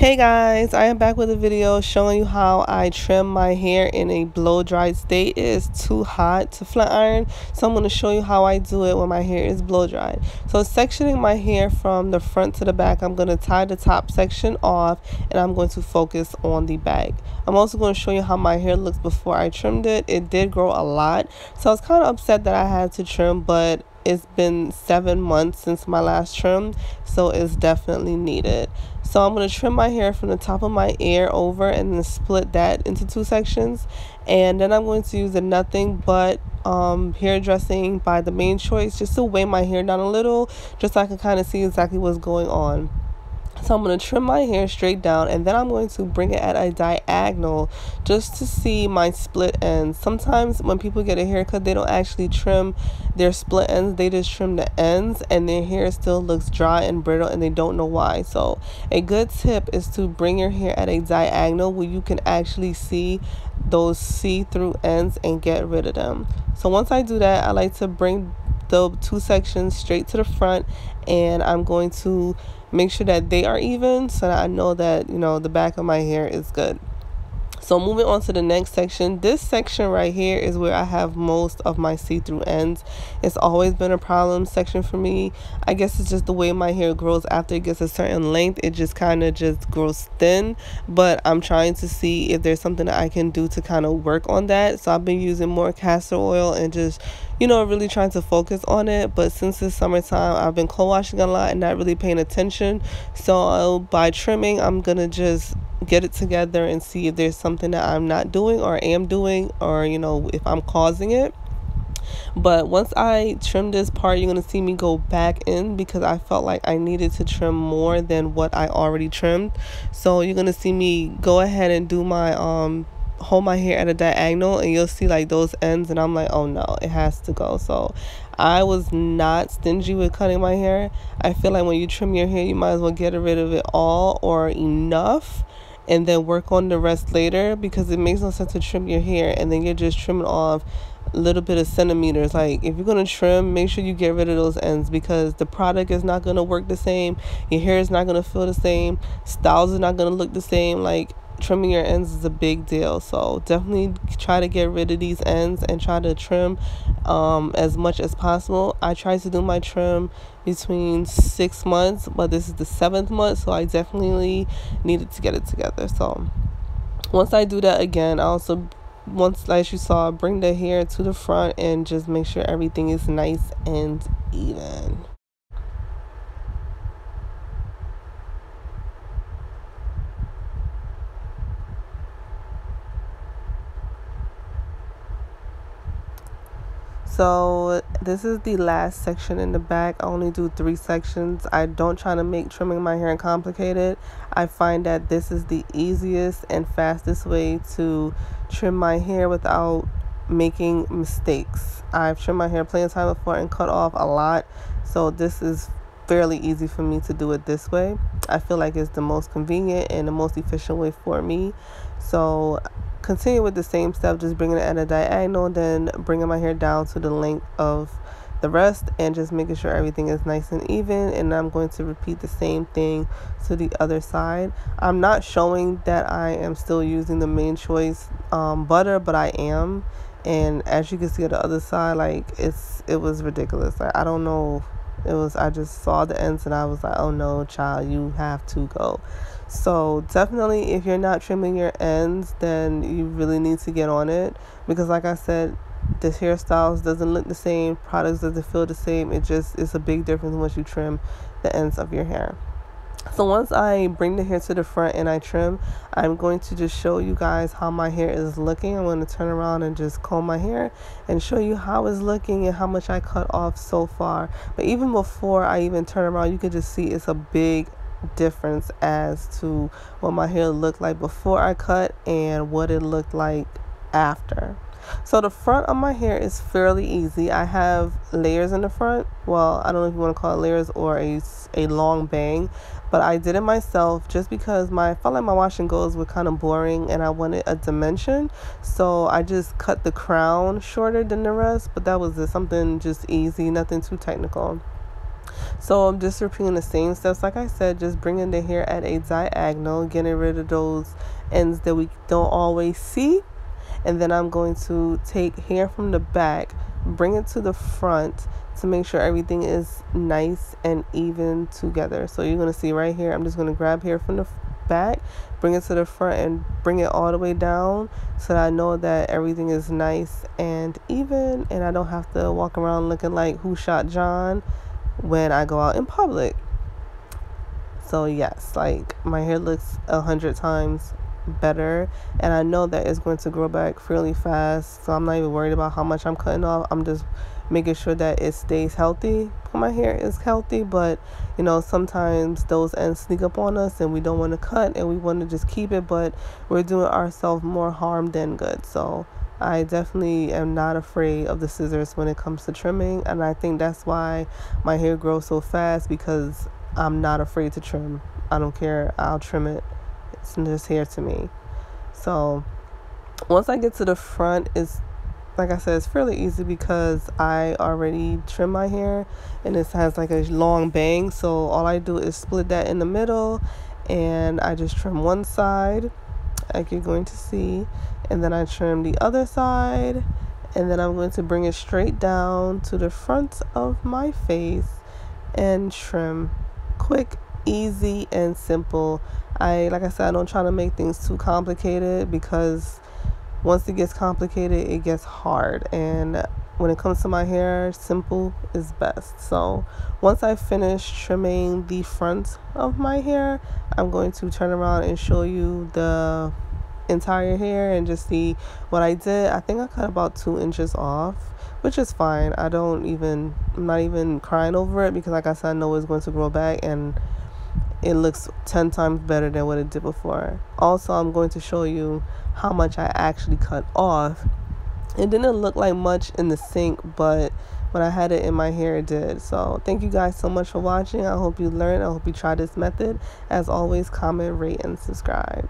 Hey guys, I am back with a video showing you how I trim my hair in a blow dried state. It is too hot to flat iron, so I'm going to show you how I do it when my hair is blow dried. So sectioning my hair from the front to the back, I'm going to tie the top section off and I'm going to focus on the back. I'm also going to show you how my hair looks before I trimmed it. It did grow a lot, so I was kind of upset that I had to trim, but it's been 7 months since my last trim, so it's definitely needed. So I'm going to trim my hair from the top of my ear over and then split that into 2 sections. And then I'm going to use a nothing but hair dressing by The Mane Choice just to weigh my hair down a little, just so I can kind of see exactly what's going on. So I'm going to trim my hair straight down, and then I'm going to bring it at a diagonal just to see my split ends. Sometimes when people get a haircut, they don't actually trim their split ends. They just trim the ends and their hair still looks dry and brittle and they don't know why. So a good tip is to bring your hair at a diagonal where you can actually see those see-through ends and get rid of them. So once I do that, I like to bring the 2 sections straight to the front, and I'm going to make sure that they are even so that I know that the back of my hair is good. So moving on to the next section, this section right here is where I have most of my see-through ends. It's always been a problem section for me. I guess it's just the way my hair grows after it gets a certain length. It just kind of just grows thin, but I'm trying to see if there's something that I can do to kind of work on that. So I've been using more castor oil and just really trying to focus on it. But since it's summertime, I've been co-washing a lot and not really paying attention. So by trimming, I'm gonna just get it together and see if there's something that I'm not doing or am doing, or if I'm causing it. But once I trim this part, you're going to see me go back in because I felt like I needed to trim more than what I already trimmed. So you're going to see me go ahead and do my hold my hair at a diagonal, and you'll see like those ends, and I'm like, oh no, it has to go. So I was not stingy with cutting my hair. I feel like when you trim your hair, you might as well get rid of it all or enough and then work on the rest later, because it makes no sense to trim your hair and then you're just trimming off a little bit of centimeters. Like, if you're going to trim, make sure you get rid of those ends, because the product is not going to work the same, your hair is not going to feel the same, styles are not going to look the same. Like, trimming your ends is a big deal. So definitely try to get rid of these ends and try to trim as much as possible. I try to do my trim between 6 months, but this is the 7th month, so I definitely needed to get it together. So once I do that, again, I also, once, as you saw, bring the hair to the front and just make sure everything is nice and even. So this is the last section in the back. I only do 3 sections. I don't try to make trimming my hair complicated. I find that this is the easiest and fastest way to trim my hair without making mistakes. I've trimmed my hair plenty of time before and cut off a lot, so this is fairly easy for me to do it this way. I feel like it's the most convenient and the most efficient way for me. So continue with the same step, just bringing it at a diagonal, then bringing my hair down to the length of the rest and just making sure everything is nice and even. And I'm going to repeat the same thing to the other side. I'm not showing that I am still using the Mane Choice butter, but I am. And as you can see on the other side, like, it was ridiculous. Like, I don't know, I just saw the ends and I was like, oh no, child, you have to go. So definitely, if you're not trimming your ends, then you really need to get on it, because like I said, the hairstyles doesn't look the same, products doesn't feel the same. It's a big difference once you trim the ends of your hair. So once I bring the hair to the front and I trim, I'm going to just show you guys how my hair is looking. I'm going to turn around and just comb my hair and show you how it's looking and how much I cut off so far. But even before I even turn around, you can just see it's a big difference as to what my hair looked like before I cut and what it looked like after. So the front of my hair is fairly easy. I have layers in the front. Well, I don't know if you want to call it layers or a long bang, but I did it myself just because I felt like my wash and goes were kind of boring and I wanted a dimension. So I just cut the crown shorter than the rest, but that was something just easy, nothing too technical. So I'm just repeating the same steps. Like I said, just bringing the hair at a diagonal, getting rid of those ends that we don't always see. And then I'm going to take hair from the back, bring it to the front to make sure everything is nice and even together. So you're going to see right here, I'm just going to grab hair from the back, bring it to the front, and bring it all the way down so that I know that everything is nice and even, and I don't have to walk around looking like Who Shot John when I go out in public. So yes, like my hair looks 100 times better, and I know that it's going to grow back fairly fast, so I'm not even worried about how much I'm cutting off. I'm just making sure that it stays healthy. My hair is healthy, but you know, sometimes those ends sneak up on us and we don't want to cut and we want to just keep it, but we're doing ourselves more harm than good. So I definitely am not afraid of the scissors when it comes to trimming, and I think that's why my hair grows so fast, because I'm not afraid to trim. I don't care, I'll trim it. It's just hair to me. So once I get to the front, it's like I said, it's fairly easy because I already trimmed my hair and it has like a long bang. So all I do is split that in the middle and I just trim one side, like you're going to see, and then I trim the other side, and then I'm going to bring it straight down to the front of my face and trim. Quick, easy, and simple. Like I said, I don't try to make things too complicated, because once it gets complicated, it gets hard. And when it comes to my hair, simple is best. So once I finish trimming the front of my hair, I'm going to turn around and show you the entire hair and just see what I did. I think I cut about 2 inches off, which is fine. I'm not even crying over it, because like I said, I know it's going to grow back and it looks 10 times better than what it did before. Also, I'm going to show you how much I actually cut off. It didn't look like much in the sink, but when I had it in my hair, it did. So thank you guys so much for watching. I hope you learned. I hope you try this method. As always, comment, rate, and subscribe.